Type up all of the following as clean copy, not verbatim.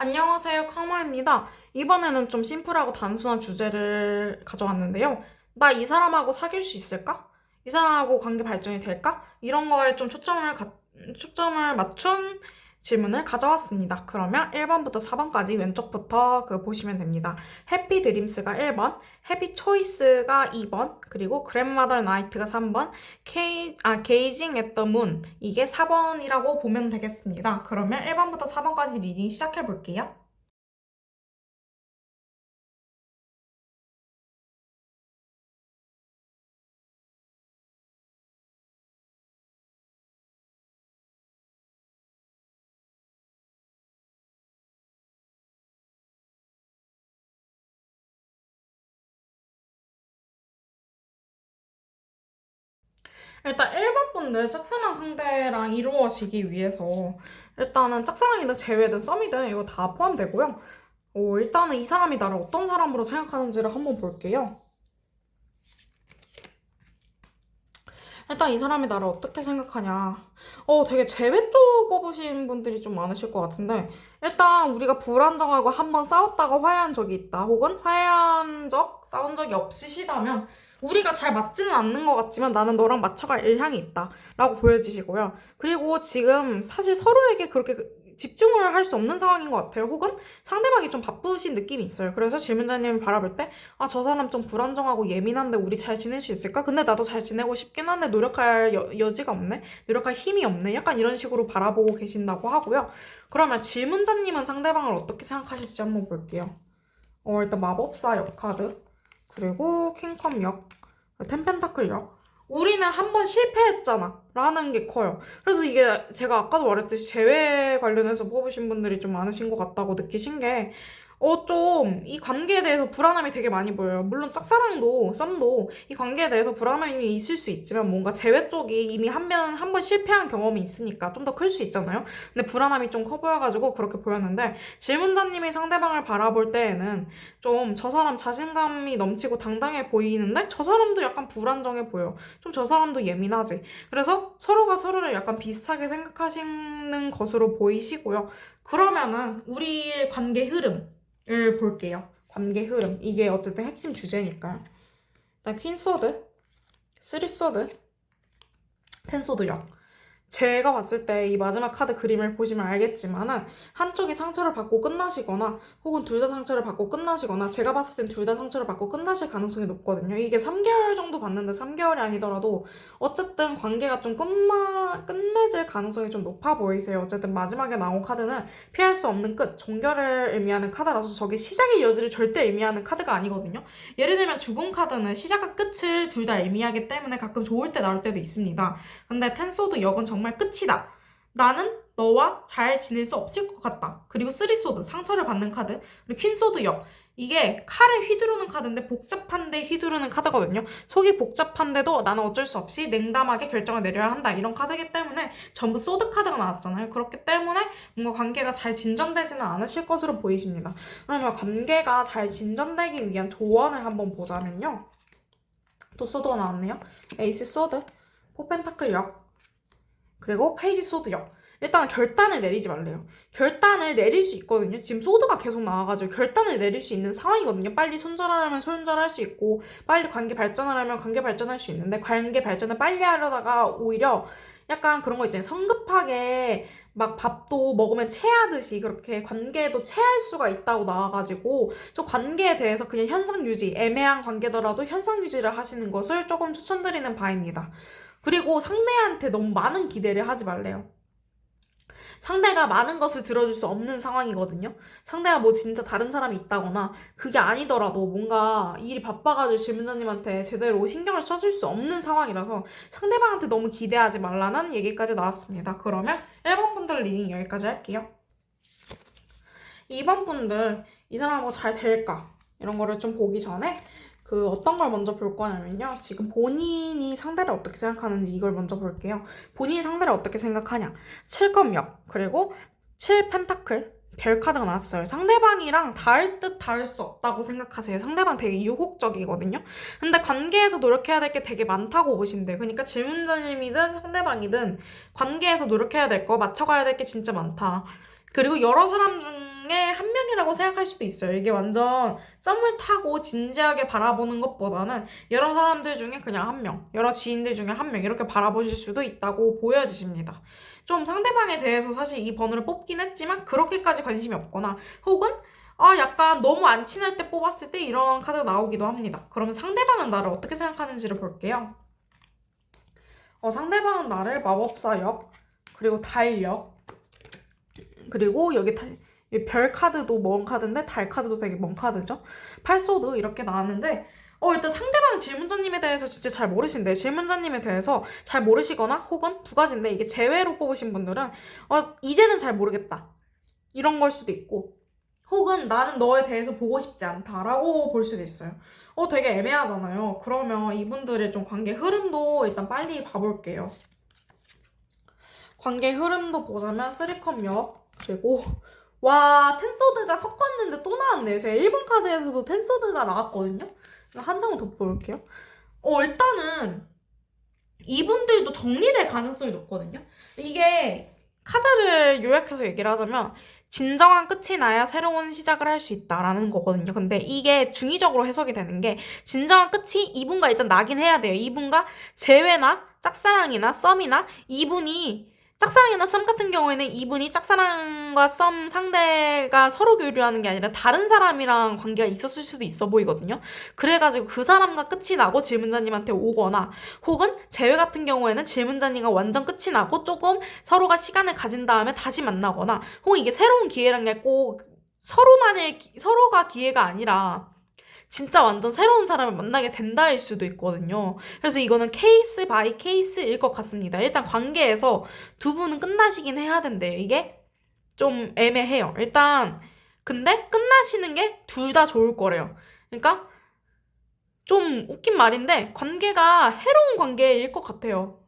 안녕하세요, 카모입니다. 이번에는 좀 심플하고 단순한 주제를 가져왔는데요. 나 이 사람하고 사귈 수 있을까? 이 사람하고 관계 발전이 될까? 이런 거에 좀 초점을 맞춘 질문을 가져왔습니다. 그러면 1번부터 4번까지 왼쪽부터 보시면 됩니다. 해피 드림스가 1번, 해피 초이스가 2번, 그리고 그랜마더 나이트가 3번, 게이징 앳 더 문, 이게 4번이라고 보면 되겠습니다. 그러면 1번부터 4번까지 리딩 시작해 볼게요. 일단 1번 분들 짝사랑 상대랑 이루어지기 위해서 일단은 짝사랑이든 재회든 썸이든 이거 다 포함되고요. 일단은 이 사람이 나를 어떤 사람으로 생각하는지를 한번 볼게요. 일단 이 사람이 나를 어떻게 생각하냐. 되게 재회 쪽 뽑으신 분들이 좀 많으실 것 같은데, 일단 우리가 불안정하고 한번 싸웠다가 화해한 적이 있다. 혹은 싸운 적이 없으시다면, 우리가 잘 맞지는 않는 것 같지만 나는 너랑 맞춰갈 일향이 있다. 라고 보여지시고요. 그리고 지금 사실 서로에게 그렇게 집중을 할 수 없는 상황인 것 같아요. 혹은 상대방이 좀 바쁘신 느낌이 있어요. 그래서 질문자님을 바라볼 때, 아, 저 사람 좀 불안정하고 예민한데 우리 잘 지낼 수 있을까? 근데 나도 잘 지내고 싶긴 한데 노력할 여지가 없네? 노력할 힘이 없네? 약간 이런 식으로 바라보고 계신다고 하고요. 그러면 질문자님은 상대방을 어떻게 생각하실지 한번 볼게요. 일단 마법사 역 카드, 그리고 킹컵 역, 텐펜타클 역. 우리는 한 번 실패했잖아. 라는 게 커요. 그래서 이게 제가 아까도 말했듯이 재회 관련해서 뽑으신 분들이 좀 많으신 것 같다고 느끼신 게, 좀, 이 관계에 대해서 불안함이 되게 많이 보여요. 물론 짝사랑도, 썸도 이 관계에 대해서 불안함이 있을 수 있지만 뭔가 재회 쪽이 이미 한 번 실패한 경험이 있으니까 좀 더 클 수 있잖아요. 근데 불안함이 좀 커 보여가지고 그렇게 보였는데, 질문자님이 상대방을 바라볼 때에는 좀 저 사람 자신감이 넘치고 당당해 보이는데 저 사람도 약간 불안정해 보여. 좀 저 사람도 예민하지. 그래서 서로가 서로를 약간 비슷하게 생각하시는 것으로 보이시고요. 그러면은 우리의 관계 흐름을 볼게요. 관계 흐름. 이게 어쨌든 핵심 주제니까요. 일단 퀸 소드, 쓰리 소드, 텐 소드 역. 제가 봤을 때 이 마지막 카드 그림을 보시면 알겠지만은 한쪽이 상처를 받고 끝나시거나 혹은 둘 다 상처를 받고 끝나시거나 제가 봤을 땐 둘 다 상처를 받고 끝나실 가능성이 높거든요. 이게 3개월 정도 봤는데 3개월이 아니더라도 어쨌든 관계가 좀 끝맺을 가능성이 좀 높아 보이세요. 어쨌든 마지막에 나온 카드는 피할 수 없는 끝, 종결을 의미하는 카드라서 저게 시작의 여지를 절대 의미하는 카드가 아니거든요. 예를 들면 죽음 카드는 시작과 끝을 둘 다 의미하기 때문에 가끔 좋을 때 나올 때도 있습니다. 근데 텐소드 역은 정말 끝이다. 나는 너와 잘 지낼 수 없을 것 같다. 그리고 쓰리소드, 상처를 받는 카드. 그리고 퀸소드 역. 이게 칼을 휘두르는 카드인데 복잡한데 휘두르는 카드거든요. 속이 복잡한데도 나는 어쩔 수 없이 냉담하게 결정을 내려야 한다. 이런 카드이기 때문에 전부 소드 카드가 나왔잖아요. 그렇기 때문에 뭔가 관계가 잘 진전되지는 않으실 것으로 보이십니다. 그러면 관계가 잘 진전되기 위한 조언을 한번 보자면요. 또 소드가 나왔네요. 에이스 소드, 포펜타클 역, 그리고 페이지 소드요. 일단 결단을 내리지 말래요. 결단을 내릴 수 있거든요. 지금 소드가 계속 나와가지고 결단을 내릴 수 있는 상황이거든요. 빨리 손절하려면 손절할 수 있고 빨리 관계 발전하려면 관계 발전할 수 있는데 관계 발전을 빨리 하려다가 오히려 약간 그런 거 있잖아요. 성급하게 막 밥도 먹으면 체하듯이 그렇게 관계에도 체할 수가 있다고 나와가지고 저 관계에 대해서 그냥 현상 유지, 애매한 관계더라도 현상 유지를 하시는 것을 조금 추천드리는 바입니다. 그리고 상대한테 너무 많은 기대를 하지 말래요. 상대가 많은 것을 들어줄 수 없는 상황이거든요. 상대가 뭐 진짜 다른 사람이 있다거나 그게 아니더라도 뭔가 일이 바빠가지고 질문자님한테 제대로 신경을 써줄 수 없는 상황이라서 상대방한테 너무 기대하지 말라는 얘기까지 나왔습니다. 그러면 1번 분들 리딩 여기까지 할게요. 2번 분들 이 사람하고 잘 될까? 이런 거를 좀 보기 전에 어떤 걸 먼저 볼 거냐면요. 지금 본인이 상대를 어떻게 생각하는지 이걸 먼저 볼게요. 본인이 상대를 어떻게 생각하냐. 7검역, 그리고 7펜타클, 별 카드가 나왔어요. 상대방이랑 닿을 듯 닿을 수 없다고 생각하세요. 상대방 되게 유혹적이거든요. 근데 관계에서 노력해야 될 게 되게 많다고 보신대요. 그러니까 질문자님이든 상대방이든 관계에서 노력해야 될 거, 맞춰가야 될 게 진짜 많다. 그리고 여러 사람 중에 중에 한 명이라고 생각할 수도 있어요. 이게 완전 썸을 타고 진지하게 바라보는 것보다는 여러 사람들 중에 그냥 한 명, 여러 지인들 중에 한 명 이렇게 바라보실 수도 있다고 보여지십니다. 좀 상대방에 대해서 사실 이 번호를 뽑긴 했지만 그렇게까지 관심이 없거나 혹은 약간 너무 안 친할 때 뽑았을 때 이런 카드가 나오기도 합니다. 그러면 상대방은 나를 어떻게 생각하는지를 볼게요. 상대방은 나를 마법사역, 그리고 달력, 그리고 여기 별 카드도 먼 카드인데 달 카드도 되게 먼 카드죠. 팔소드 이렇게 나왔는데 일단 상대방 질문자님에 대해서 진짜 잘 모르신대요. 질문자님에 대해서 잘 모르시거나 혹은 두 가지인데 이게 제외로 뽑으신 분들은 이제는 잘 모르겠다. 이런 걸 수도 있고 혹은 나는 너에 대해서 보고 싶지 않다라고 볼 수도 있어요. 되게 애매하잖아요. 그러면 이분들의 좀 관계 흐름도 일단 빨리 봐볼게요. 관계 흐름도 보자면 쓰리컵역 그리고 와 텐소드가 섞었는데 또 나왔네요. 제가 1번 카드에서도 텐소드가 나왔거든요. 한 장만 더 볼게요. 일단은 이분들도 정리될 가능성이 높거든요. 이게 카드를 요약해서 얘기를 하자면 진정한 끝이 나야 새로운 시작을 할 수 있다라는 거거든요. 근데 이게 중의적으로 해석이 되는 게 진정한 끝이 이분과 일단 나긴 해야 돼요. 이분과 재회나 짝사랑이나 썸이나 이분이 짝사랑이나 썸 같은 경우에는 이분이 짝사랑과 썸 상대가 서로 교류하는 게 아니라 다른 사람이랑 관계가 있었을 수도 있어 보이거든요. 그래가지고 그 사람과 끝이 나고 질문자님한테 오거나 혹은 재회 같은 경우에는 질문자님과 완전 끝이 나고 조금 서로가 시간을 가진 다음에 다시 만나거나 혹은 이게 새로운 기회란 게 꼭 서로가 기회가 아니라 진짜 완전 새로운 사람을 만나게 된다일 수도 있거든요. 그래서 이거는 케이스 바이 케이스일 것 같습니다. 일단 관계에서 두 분은 끝나시긴 해야 된대요. 이게 좀 애매해요. 일단 근데 끝나시는 게 둘 다 좋을 거래요. 그러니까 좀 웃긴 말인데 관계가 해로운 관계일 것 같아요.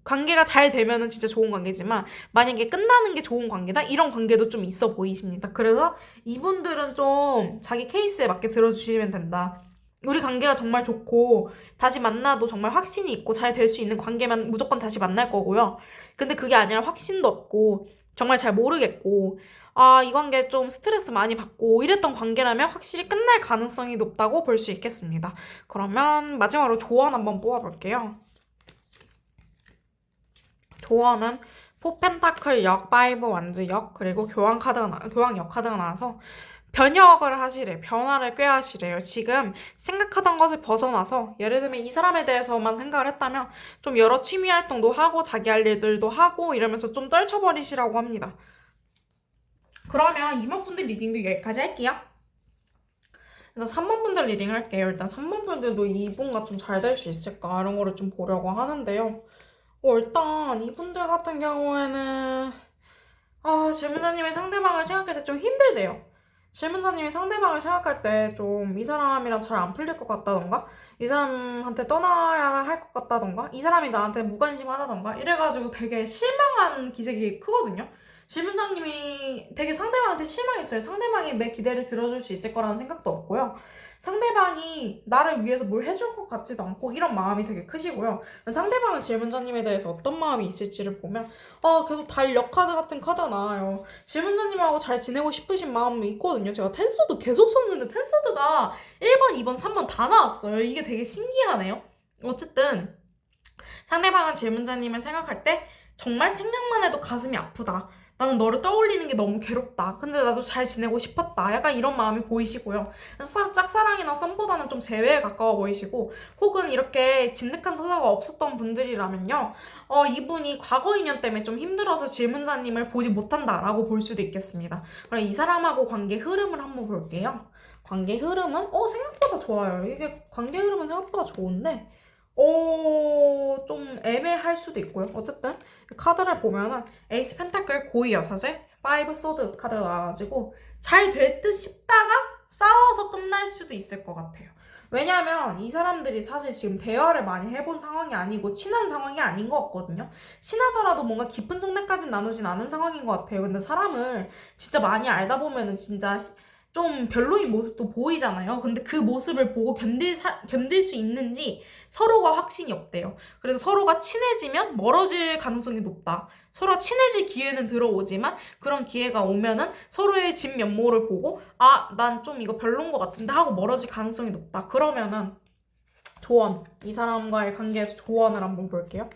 관계가 잘 되면은 진짜 좋은 관계지만 만약에 끝나는 게 좋은 관계다? 이런 관계도 좀 있어 보이십니다. 그래서 이분들은 좀 자기 케이스에 맞게 들어주시면 된다. 우리 관계가 정말 좋고 다시 만나도 정말 확신이 있고 잘 될 수 있는 관계면 무조건 다시 만날 거고요. 근데 그게 아니라 확신도 없고 정말 잘 모르겠고 이 관계 좀 스트레스 많이 받고 이랬던 관계라면 확실히 끝날 가능성이 높다고 볼 수 있겠습니다. 그러면 마지막으로 조언 한번 뽑아볼게요. 조언은 포펜타클 역, 파이브 완즈 역, 그리고 교황역 카드가 나와서 변역을 하시래. 변화를 꾀하시래요. 지금 생각하던 것을 벗어나서 예를 들면 이 사람에 대해서만 생각을 했다면 좀 여러 취미 활동도 하고 자기 할 일들도 하고 이러면서 좀 떨쳐버리시라고 합니다. 그러면 2번 분들 리딩도 여기까지 할게요. 일단 3번 분들 리딩 할게요. 일단 3번 분들도 이분과 좀 잘 될 수 있을까 이런 거를 좀 보려고 하는데요. 일단 이분들 같은 경우에는 질문자님이 상대방을 생각할 때 좀 힘들대요. 질문자님이 상대방을 생각할 때 좀 이 사람이랑 잘 안 풀릴 것 같다던가 이 사람한테 떠나야 할 것 같다던가 이 사람이 나한테 무관심하다던가 이래가지고 되게 실망한 기색이 크거든요. 질문자님이 되게 상대방한테 실망했어요. 상대방이 내 기대를 들어줄 수 있을 거라는 생각도 없고요. 상대방이 나를 위해서 뭘 해줄 것 같지도 않고 이런 마음이 되게 크시고요. 상대방은 질문자님에 대해서 어떤 마음이 있을지를 보면 계속 달력 카드 같은 카드가 나와요. 질문자님하고 잘 지내고 싶으신 마음이 있거든요. 제가 텐소드 계속 썼는데 텐소드가 1번, 2번, 3번 다 나왔어요. 이게 되게 신기하네요. 어쨌든 상대방은 질문자님을 생각할 때 정말 생각만 해도 가슴이 아프다. 나는 너를 떠올리는 게 너무 괴롭다. 근데 나도 잘 지내고 싶었다. 약간 이런 마음이 보이시고요. 짝사랑이나 썸보다는 좀 재회에 가까워 보이시고 혹은 이렇게 진득한 서사가 없었던 분들이라면요. 이분이 과거 인연 때문에 좀 힘들어서 질문자님을 보지 못한다라고 볼 수도 있겠습니다. 그럼 이 사람하고 관계 흐름을 한번 볼게요. 관계 흐름은 생각보다 좋아요. 이게 관계 흐름은 생각보다 좋은데 좀 애매할 수도 있고요. 어쨌든 카드를 보면은 에이스 펜타클 고위 여사제, 파이브 소드 카드가 나와가지고 잘 될 듯 싶다가 싸워서 끝날 수도 있을 것 같아요. 왜냐하면 이 사람들이 사실 지금 대화를 많이 해본 상황이 아니고 친한 상황이 아닌 것 같거든요. 친하더라도 뭔가 깊은 속내까지는 나누진 않은 상황인 것 같아요. 근데 사람을 진짜 많이 알다 보면은 진짜 좀 별로인 모습도 보이잖아요. 근데 그 모습을 보고 견딜 수 있는지 서로가 확신이 없대요. 그래서 서로가 친해지면 멀어질 가능성이 높다. 서로가 친해질 기회는 들어오지만 그런 기회가 오면은 서로의 진면모를 보고 난 좀 이거 별론 것 같은데 하고 멀어질 가능성이 높다. 그러면은 이 사람과의 관계에서 조언을 한번 볼게요.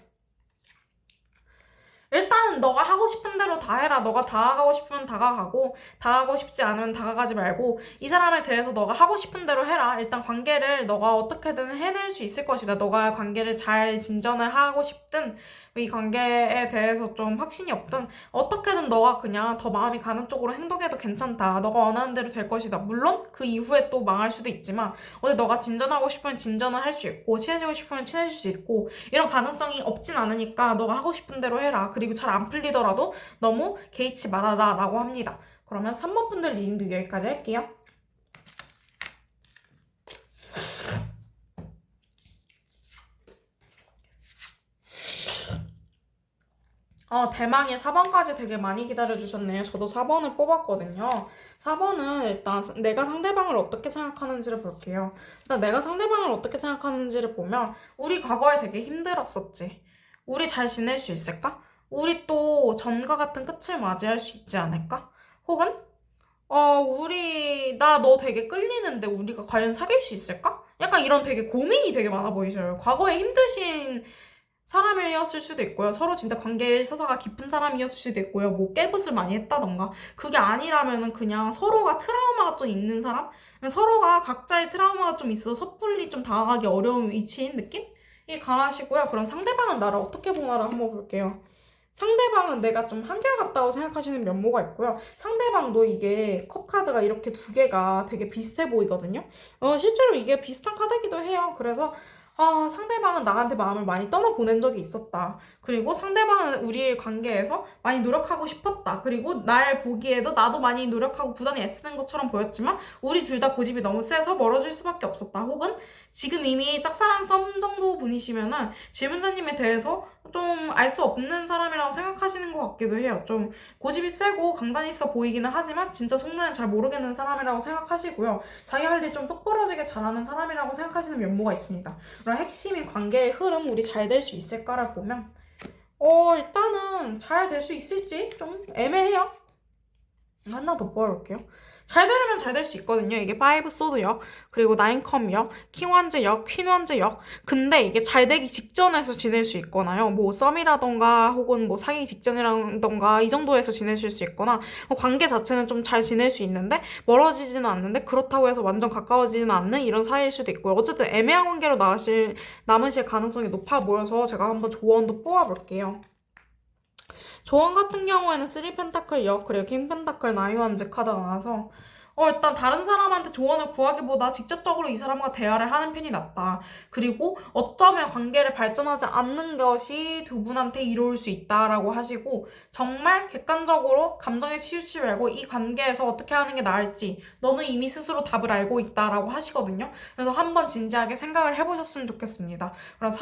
일단 너가 하고 싶은 대로 다 해라. 너가 다가가고 싶으면 다가가고 다가가고 싶지 않으면 다가가지 말고 이 사람에 대해서 너가 하고 싶은 대로 해라. 일단 관계를 너가 어떻게든 해낼 수 있을 것이다. 너가 관계를 잘 진전을 하고 싶든 이 관계에 대해서 좀 확신이 없든 어떻게든 너가 그냥 더 마음이 가는 쪽으로 행동해도 괜찮다. 너가 원하는 대로 될 것이다. 물론 그 이후에 또 망할 수도 있지만 어디 너가 진전하고 싶으면 진전을 할 수 있고 친해지고 싶으면 친해질 수 있고 이런 가능성이 없진 않으니까 너가 하고 싶은 대로 해라. 그리고 잘 안 풀리더라도 너무 개의치 말아라 라고 합니다. 그러면 3번 분들 리딩도 여기까지 할게요. 대망의 4번까지 되게 많이 기다려주셨네요. 저도 4번을 뽑았거든요. 4번은 일단 내가 상대방을 어떻게 생각하는지를 볼게요. 일단 내가 상대방을 어떻게 생각하는지를 보면 우리 과거에 되게 힘들었었지. 우리 잘 지낼 수 있을까? 우리 또 전과 같은 끝을 맞이할 수 있지 않을까? 혹은 나 너 되게 끌리는데 우리가 과연 사귈 수 있을까? 약간 이런 되게 고민이 되게 많아 보이셔요. 과거에 힘드신 사람이었을 수도 있고요. 서로 진짜 관계에 있어서가 깊은 사람이었을 수도 있고요. 뭐 깨붓을 많이 했다던가. 그게 아니라면은 그냥 서로가 트라우마가 좀 있는 사람? 서로가 각자의 트라우마가 좀 있어서 섣불리 좀 다가가기 어려운 위치인 느낌? 이 강하시고요. 그럼 상대방은 나를 어떻게 보나를 한번 볼게요. 상대방은 내가 좀 한결같다고 생각하시는 면모가 있고요. 상대방도 이게 컵 카드가 이렇게 두 개가 되게 비슷해 보이거든요. 실제로 이게 비슷한 카드이기도 해요. 그래서 상대방은 나한테 마음을 많이 떠나보낸 적이 있었다. 그리고 상대방은 우리의 관계에서 많이 노력하고 싶었다. 그리고 날 보기에도 나도 많이 노력하고 부단히 애쓰는 것처럼 보였지만 우리 둘 다 고집이 너무 세서 멀어질 수밖에 없었다. 혹은 지금 이미 짝사랑 썸 정도 분이시면은 질문자님에 대해서 좀 알 수 없는 사람이라고 생각하시는 것 같기도 해요. 좀 고집이 세고 강단이 있어 보이기는 하지만 진짜 속내는 잘 모르겠는 사람이라고 생각하시고요. 자기 할 일 좀 똑부러지게 잘하는 사람이라고 생각하시는 면모가 있습니다. 그런 핵심인 관계의 흐름 우리 잘 될 수 있을까를 보면 일단은 잘 될 수 있을지 좀 애매해요. 하나 더 뽑아볼게요. 잘 되려면 잘 될 수 있거든요. 이게 5 소드 역, 그리고 9 컵 역, 킹 완즈 역, 퀸 완즈 역. 근데 이게 잘 되기 직전에서 지낼 수 있거나요. 뭐 썸이라던가 혹은 뭐 사귀기 직전이라던가 이 정도에서 지내실 수 있거나 관계 자체는 좀 잘 지낼 수 있는데 멀어지지는 않는데 그렇다고 해서 완전 가까워지지는 않는 이런 사이일 수도 있고요. 어쨌든 애매한 관계로 남으실 가능성이 높아 보여서 제가 한번 조언도 뽑아볼게요. 조언 같은 경우에는 3 펜타클 역 그리고 킹 펜타클 나이완즈 카드가 나와서 일단 다른 사람한테 조언을 구하기보다 직접적으로 이 사람과 대화를 하는 편이 낫다. 그리고 어쩌면 관계를 발전하지 않는 것이 두 분한테 이로울 수 있다라고 하시고 정말 객관적으로 감정에 치우치지 말고 이 관계에서 어떻게 하는 게 나을지 너는 이미 스스로 답을 알고 있다라고 하시거든요. 그래서 한번 진지하게 생각을 해보셨으면 좋겠습니다. 그럼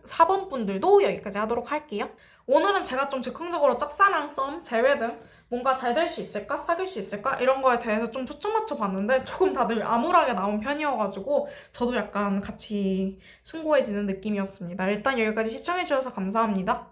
4번 분들도 여기까지 하도록 할게요. 오늘은 제가 좀 즉흥적으로 짝사랑, 썸, 재회 등 뭔가 잘 될 수 있을까? 사귈 수 있을까? 이런 거에 대해서 좀 초점 맞춰 봤는데 조금 다들 암울하게 나온 편이어가지고 저도 약간 같이 숭고해지는 느낌이었습니다. 일단 여기까지 시청해주셔서 감사합니다.